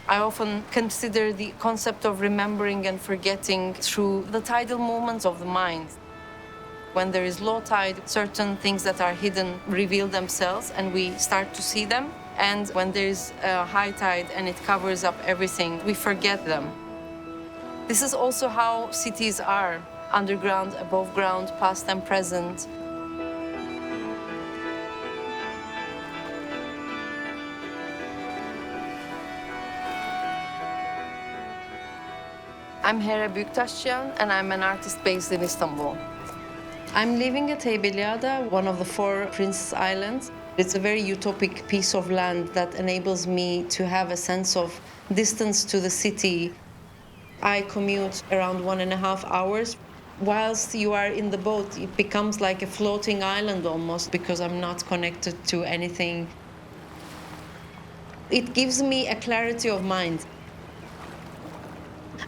I often consider the concept of remembering and forgetting through the tidal movements of the mind. When there is low tide, certain things that are hidden reveal themselves and we start to see them. And when there is a high tide and it covers up everything, we forget them. This is also how cities are: underground, above ground, past and present. I'm Hera Büyüktaşçıyan and I'm an artist based in Istanbul. I'm living at Heybeliada, one of the 4 Princess Islands. It's a very utopic piece of land that enables me to have a sense of distance to the city. I commute around 1.5 hours. Whilst you are in the boat, it becomes like a floating island almost because I'm not connected to anything. It gives me a clarity of mind.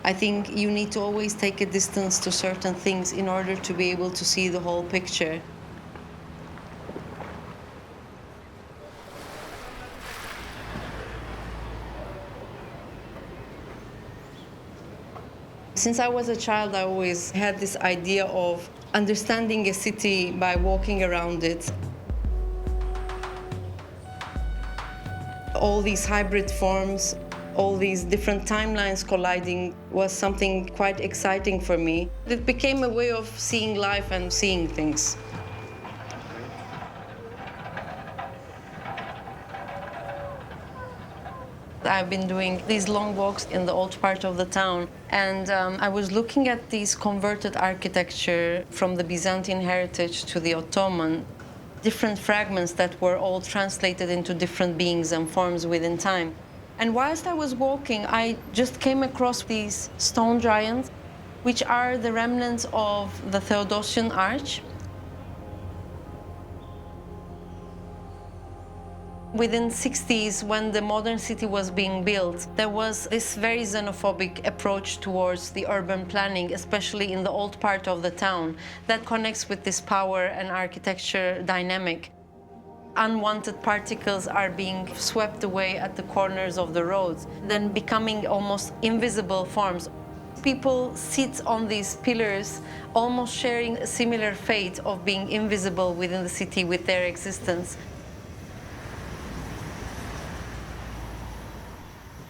I think you need to always take a distance to certain things in order to be able to see the whole picture. Since I was a child, I always had this idea of understanding a city by walking around it. All these hybrid forms, all these different timelines colliding was something quite exciting for me. It became a way of seeing life and seeing things. I've been doing these long walks in the old part of the town, and I was looking at these converted architecture from the Byzantine heritage to the Ottoman, different fragments that were all translated into different beings and forms within time. And whilst I was walking, I just came across these stone giants, which are the remnants of the Theodosian Arch. Within 60s, when the modern city was being built, there was this very xenophobic approach towards the urban planning, especially in the old part of the town, that connects with this power and architecture dynamic. Unwanted particles are being swept away at the corners of the roads, then becoming almost invisible forms. People sit on these pillars, almost sharing a similar fate of being invisible within the city with their existence.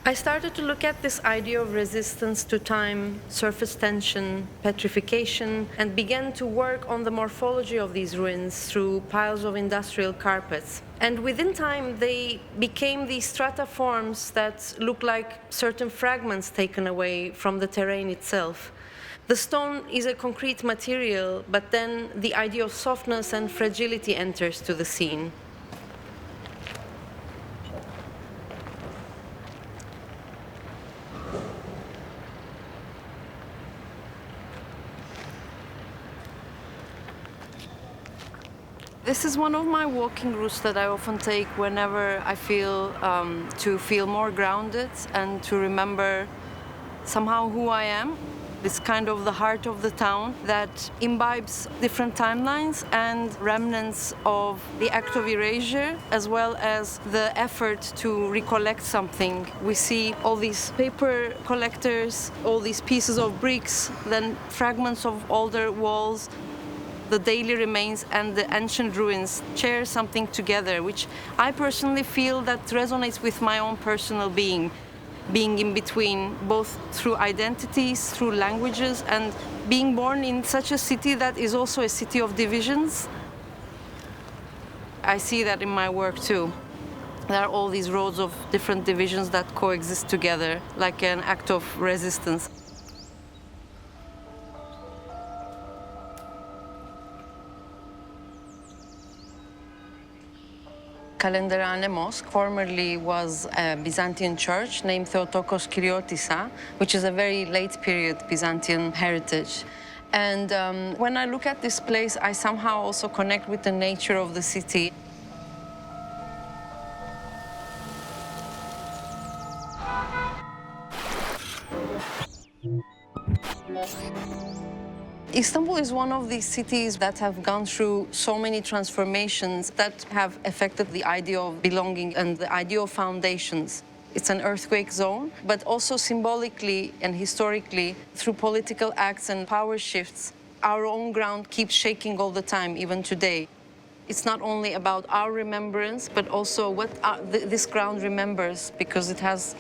I started to look at this idea of resistance to time, surface tension, petrification, and began to work on the morphology of these ruins through piles of industrial carpets. And within time, they became these strata forms that look like certain fragments taken away from the terrain itself. The stone is a concrete material, but then the idea of softness and fragility enters to the scene. This is one of my walking routes that I often take whenever I feel to feel more grounded and to remember somehow who I am. It's kind of the heart of the town that imbibes different timelines and remnants of the act of erasure, as well as the effort to recollect something. We see all these paper collectors, all these pieces of bricks, then fragments of older walls. The daily remains and the ancient ruins share something together, which I personally feel that resonates with my own personal being in between, both through identities, through languages, and being born in such a city that is also a city of divisions. I see that in my work too. There are all these roads of different divisions that coexist together, like an act of resistance. Kalenderhane Mosque formerly was a Byzantine church named Theotokos Kyriotissa, which is a very late period Byzantine heritage. And when I look at this place, I somehow also connect with the nature of the city. Istanbul is one of these cities that have gone through so many transformations that have affected the idea of belonging and the idea of foundations. It's an earthquake zone, but also symbolically and historically, through political acts and power shifts, our own ground keeps shaking all the time, even today. It's not only about our remembrance, but also what this ground remembers, because it has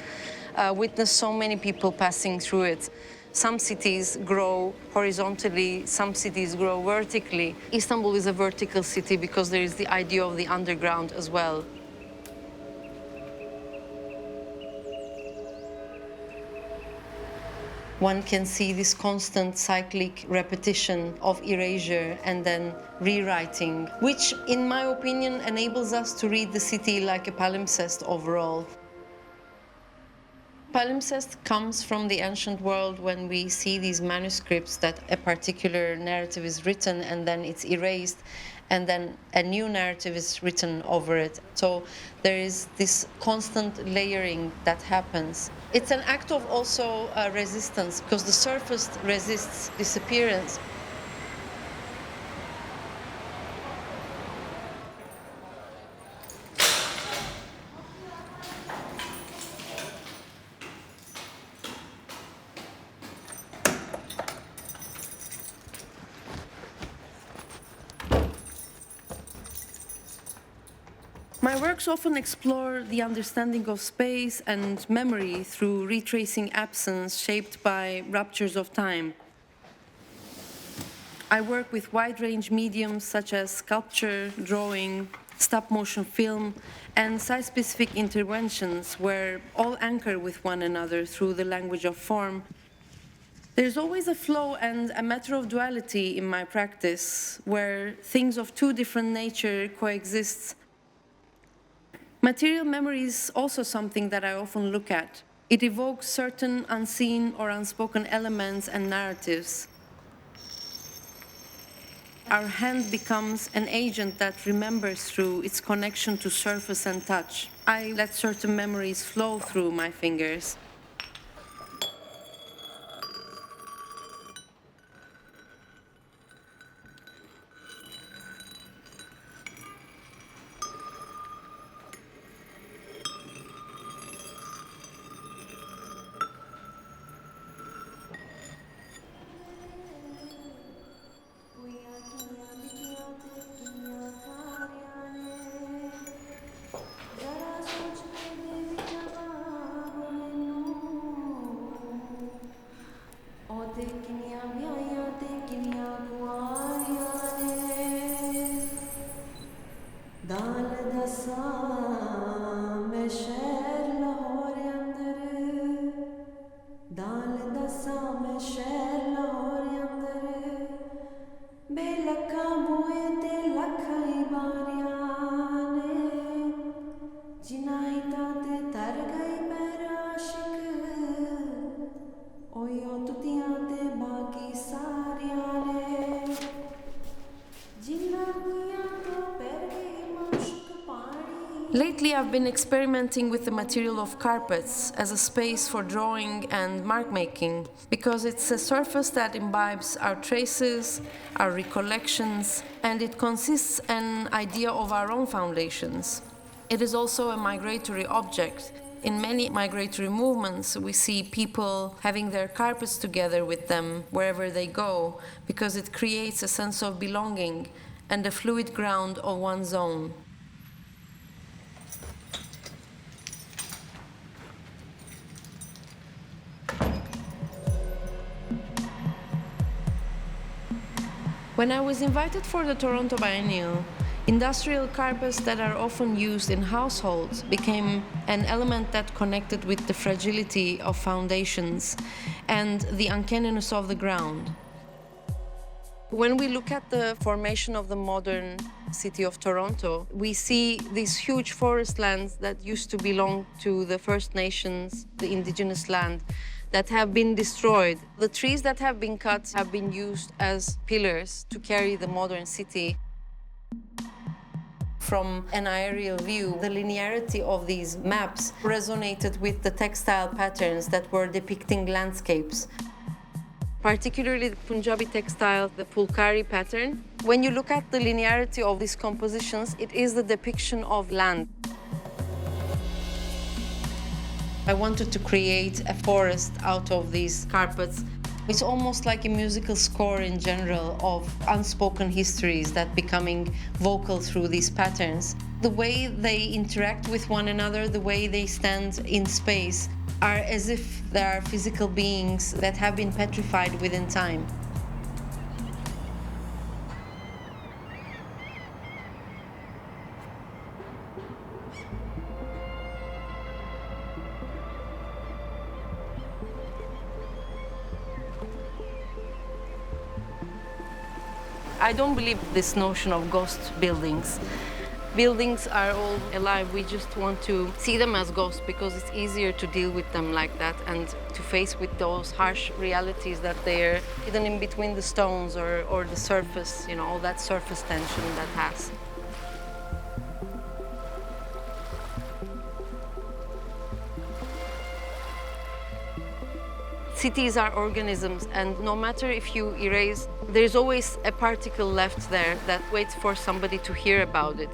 witnessed so many people passing through it. Some cities grow horizontally, some cities grow vertically. Istanbul is a vertical city because there is the idea of the underground as well. One can see this constant cyclic repetition of erasure and then rewriting, which, in my opinion, enables us to read the city like a palimpsest overall. Palimpsest comes from the ancient world when we see these manuscripts that a particular narrative is written and then it's erased, and then a new narrative is written over it. So there is this constant layering that happens. It's an act of also resistance, because the surface resists disappearance. My works often explore the understanding of space and memory through retracing absence shaped by ruptures of time. I work with wide-range mediums such as sculpture, drawing, stop-motion film, and site-specific interventions where all anchor with one another through the language of form. There's always a flow and a matter of duality in my practice, where things of two different nature coexist. Material memory is also something that I often look at. It evokes certain unseen or unspoken elements and narratives. Our hand becomes an agent that remembers through its connection to surface and touch. I let certain memories flow through my fingers. Lately, I've been experimenting with the material of carpets as a space for drawing and mark making, because it's a surface that imbibes our traces, our recollections, and it consists an idea of our own foundations. It is also a migratory object. In many migratory movements, we see people having their carpets together with them wherever they go, because it creates a sense of belonging and a fluid ground of one's own. When I was invited for the Toronto Biennial, industrial carpets that are often used in households became an element that connected with the fragility of foundations and the uncanniness of the ground. When we look at the formation of the modern city of Toronto, we see these huge forest lands that used to belong to the First Nations, the indigenous land, that have been destroyed. The trees that have been cut have been used as pillars to carry the modern city. From an aerial view, the linearity of these maps resonated with the textile patterns that were depicting landscapes. Particularly the Punjabi textile, the Fulkari pattern. When you look at the linearity of these compositions, it is the depiction of land. I wanted to create a forest out of these carpets. It's almost like a musical score in general of unspoken histories that becoming vocal through these patterns. The way they interact with one another, the way they stand in space, are as if they are physical beings that have been petrified within time. I don't believe this notion of ghost buildings. Buildings are all alive. We just want to see them as ghosts because it's easier to deal with them like that and to face with those harsh realities that they're hidden in between the stones or the surface, you know, all that surface tension that has. Cities are organisms, and no matter if you erase, there's always a particle left there that waits for somebody to hear about it.